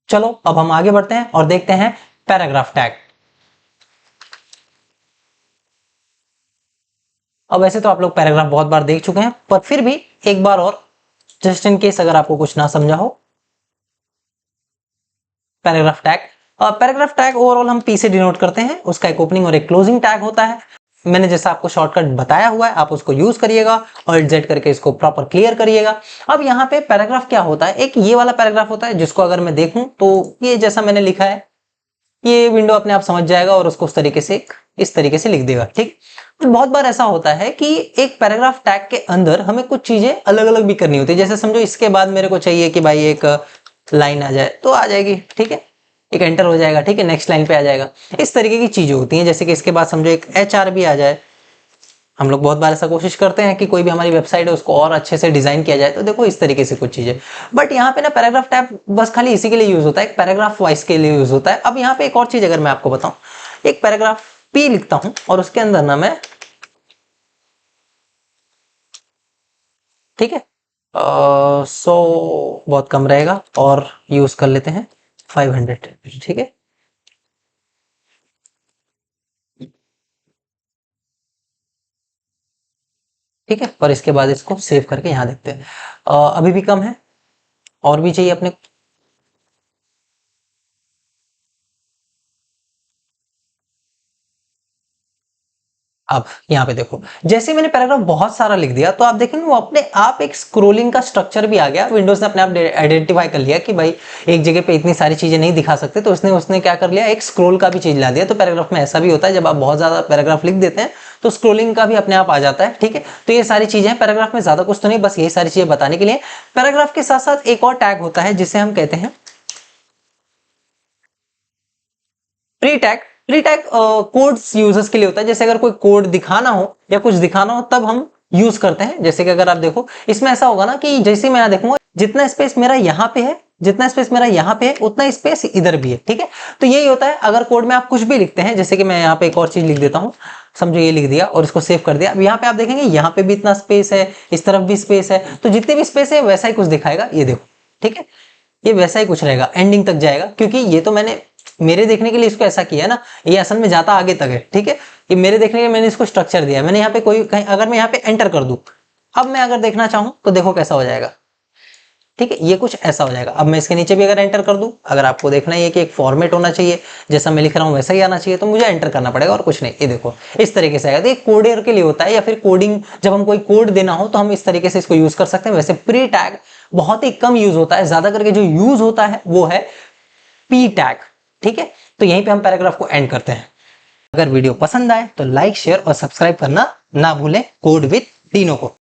चलो अब हम आगे बढ़ते हैं और देखते हैं पैराग्राफ टैग। अब वैसे तो आप लोग पैराग्राफ बहुत बार देख चुके हैं, पर फिर भी एक बार और, जस्ट इन केस अगर आपको कुछ ना समझा हो। Paragraph tag, paragraph tag overall हम पी से डिनोट करते हैं, उसका एक ओपनिंग और एक क्लोजिंग टैग होता है। मैंने जैसा आपको शॉर्टकट बताया हुआ है आप उसको यूज करिएगा और जेड करके इसको प्रॉपर क्लियर करिएगा। अब यहाँ पे पैराग्राफ क्या होता है, एक ये वाला पैराग्राफ होता है जिसको अगर मैं देखूं तो ये जैसा मैंने लिखा है ये विंडो अपने आप समझ जाएगा और उसको उस तरीके से इस तरीके से लिख देगा, ठीक। तो बहुत बार ऐसा होता है कि एक पैराग्राफ टैग के अंदर हमें कुछ चीजें अलग अलग भी करनी होती है। जैसे समझो इसके बाद मेरे को चाहिए कि भाई एक लाइन आ जाए तो आ जाएगी, ठीक है, एक एंटर हो जाएगा, ठीक है, नेक्स्ट लाइन पे आ जाएगा। इस तरीके की चीजें होती हैं। जैसे कि इसके बाद समझो एक HR भी आ जाए, हम लोग बहुत बार ऐसा कोशिश करते हैं कि कोई भी हमारी वेबसाइट है उसको और अच्छे से डिजाइन किया जाए, तो देखो इस तरीके से कुछ चीजें। बट यहाँ पे ना पैराग्राफ टैग बस खाली इसी के लिए यूज होता है, पैराग्राफ वाइज के लिए यूज होता है। अब यहाँ पे एक और चीज अगर मैं आपको बताऊं, एक पैराग्राफ P लिखता हूं और उसके अंदर ना मैं, ठीक है, बहुत कम रहेगा और यूज कर लेते हैं 500, ठीक है। ठीक है, और इसके बाद इसको सेव करके यहाँ देखते हैं। अभी भी कम है, और भी चाहिए अपने। अब यहाँ पे देखो, जैसे मैंने पैराग्राफ बहुत सारा लिख दिया तो आप देखेंगे वो अपने आप एक स्क्रोलिंग का स्ट्रक्चर भी आ गया। विंडोज ने अपने आप आइडेंटिफाई कर लिया कि भाई एक जगह पे इतनी सारी चीजें नहीं दिखा सकते, तो उसने क्या कर लिया, एक स्क्रोल का भी चीज ला दिया। तो पैराग्राफ में ऐसा भी होता है, जब आप बहुत ज्यादा पैराग्राफ लिख देते हैं तो स्क्रोलिंग का भी अपने आप आ जाता है, ठीक है। तो ये सारी चीजें हैं पैराग्राफ में, ज्यादा कुछ तो नहीं, बस यही सारी चीजें बताने के लिए। पैराग्राफ के साथ साथ एक और टैग होता है जिसे हम कहते हैं pre tag. Pre tag codes users के लिए होता है। जैसे अगर कोई कोड दिखाना हो या कुछ दिखाना हो तब हम यूज करते हैं। जैसे कि अगर आप देखो इसमें ऐसा होगा ना कि जैसे मैं यहाँ देखूंगा जितना स्पेस मेरा यहाँ पे है, जितना स्पेस मेरा यहाँ पे है उतना स्पेस इधर भी है, ठीक है। तो यही होता है अगर कोड में आप कुछ भी लिखते हैं। जैसे कि मैं यहाँ पे एक और चीज लिख देता हूँ, समझो ये लिख दिया और इसको सेव कर दिया। अब यहाँ पे आप देखेंगे यहाँ पे भी इतना स्पेस है, इस तरफ भी स्पेस है, तो जितने भी स्पेस है वैसा ही कुछ दिखाएगा, ये देखो, ठीक है। ये वैसा ही कुछ रहेगा, एंडिंग तक जाएगा, क्योंकि ये तो मैंने मेरे देखने के लिए इसको ऐसा किया है ना, ये असल में जाता आगे तक है, ठीक है। ये मेरे देखने के लिए मैंने इसको स्ट्रक्चर दिया है। मैंने यहाँ पे कोई कहीं अगर मैं यहाँ पे एंटर कर दूं, अब मैं अगर देखना चाहूं तो देखो कैसा हो जाएगा, ठीक है, ये कुछ ऐसा हो जाएगा। अब मैं इसके नीचे भी अगर एंटर कर दूं, अगर आपको देखना ही है कि एक फॉर्मेट होना चाहिए, जैसा मैं लिख रहा हूं वैसा ही आना चाहिए, तो मुझे एंटर करना पड़ेगा और कुछ नहीं। ये देखो इस तरीके से आएगा। तो ये कोडियर के लिए होता है, या फिर कोडिंग जब हम कोई कोड देना हो तो हम इस तरीके से इसको यूज कर सकते हैं। वैसे प्री टैग बहुत ही कम यूज होता है, ज्यादा करके जो यूज होता है वो है पी टैग, ठीक है। तो यहीं पे हम पैराग्राफ को एंड करते हैं। अगर वीडियो पसंद आए तो लाइक, शेयर और सब्सक्राइब करना ना भूलें कोड विद तीनों को।